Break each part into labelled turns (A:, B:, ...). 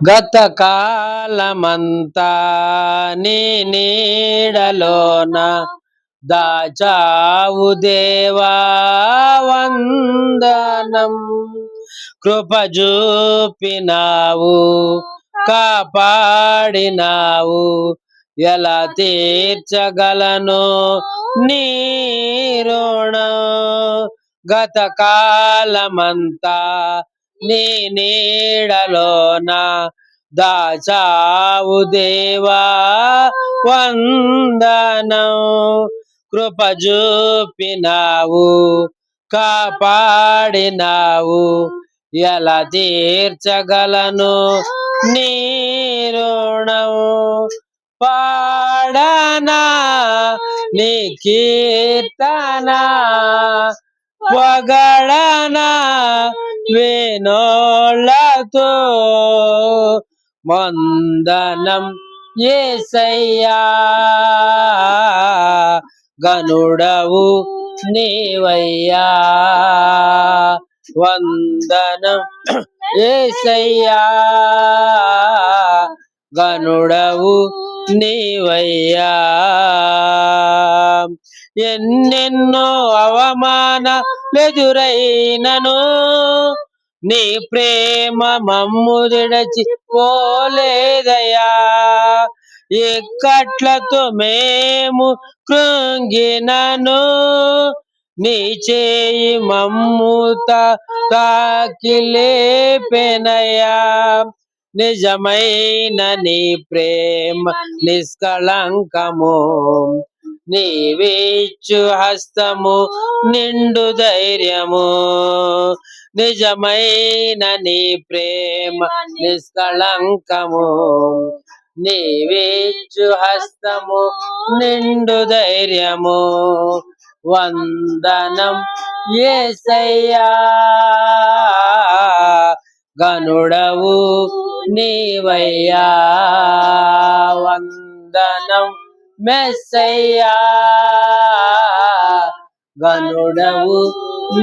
A: గత కాలమంతా నీ నీడలోన దాచావు దేవా వందనం. కృప చూపినావు, కాపాడినావు, ఎలా తీర్చగలను నీ రుణం. గత కాలమంతా నీ నీడలోన దాచావు దేవా వందనం. కృప చూపినావు, కాపాడినావు, ఎలా తీర్చగలను నీ రుణం. పాడనా నీ కీర్తన, పొగడనా వినోళ్ళతో. వందనం యేసయ్యా, గనుడవు నీవయ్యా. వందనం యేసయ్యా, గనుడవు నీవయ్యా. ఎన్నెన్నో అవమానాలెదురైనను నీ ప్రేమ మమ్ము విడచి పోలేదయా. ఇక్కట్లతో మేము కృంగినను నీ చేయి మమ్ము తాకి లేపెనయా. నిజమైన నీ ప్రేమ నిష్కళంకము, నీవిచ్చు హస్తము నిండు ధైర్యము. నిజమైన నీ ప్రేమ నిష్కళంకము, నీవిచ్చు హస్తము నిండు ధైర్యము. వందనం యేసయ్యా, గనుడవు నీవయ్యా. వందనం మెస్సయ్యా, గనుడవు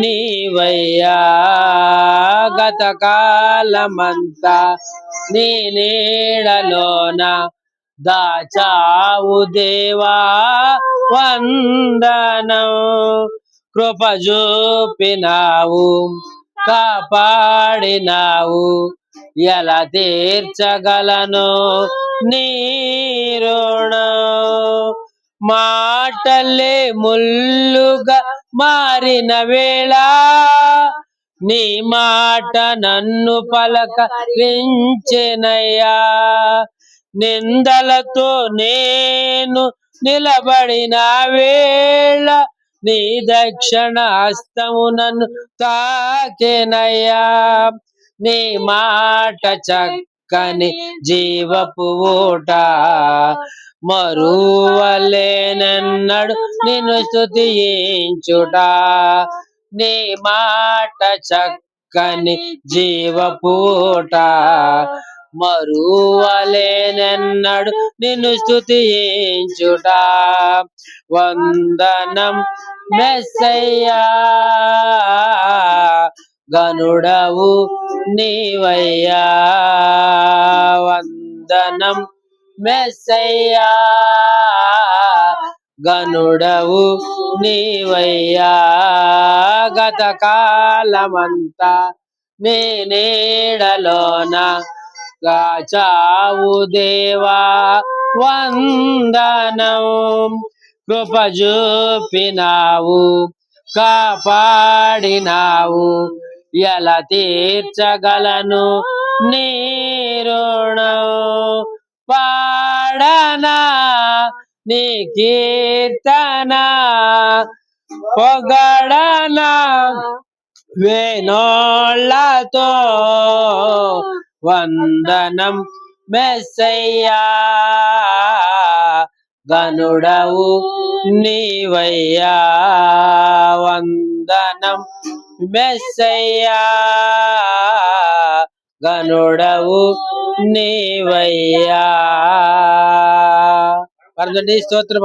A: నీవయ్యా. గత కాలమంతా నీ నీడలోన దాచావు దేవా వందనం. కృప చూపినావు, కాపాడినావు, ఎలా తీర్చగలను నీ రుణం. మాటలే ముల్లుగా మారిన వేళ నీ మాట నన్ను పలకరించెనయ్యా. నిందలతో నేను నిలబడిన వేళ నీ దక్షిణ హస్తము నన్ను తాకెనయ్యా. నీ మాట చక్కని జీవపు ఊట, మరువలేనెన్నడు నిన్ను స్తుతించుట. నీ మాట చక్కని జీవపు ఊట, మరువలేనెన్నడు నిన్ను స్తుతించుట. వందనం మెస్సయ్యా, గనుడవు నీవయ్యా. వందనం మెస్సయ్యా, గనుడవు నీవయ్యా. గత కాలమంతా నీ నీడలోన దాచావు దేవా వందనం. కృప చూపినావు, కాపాడినావు, ఎలా తీర్చగలను నీ రుణం. పాడనా నీ కీర్తన, పొగడనా వినోళ్ళతో. వందనం మెస్సయ్యా, గనుడవు నీవయ్యా. వందనం మెస్సయ్యా, గనుడవు నీవయ్యా. స్తోత్రం.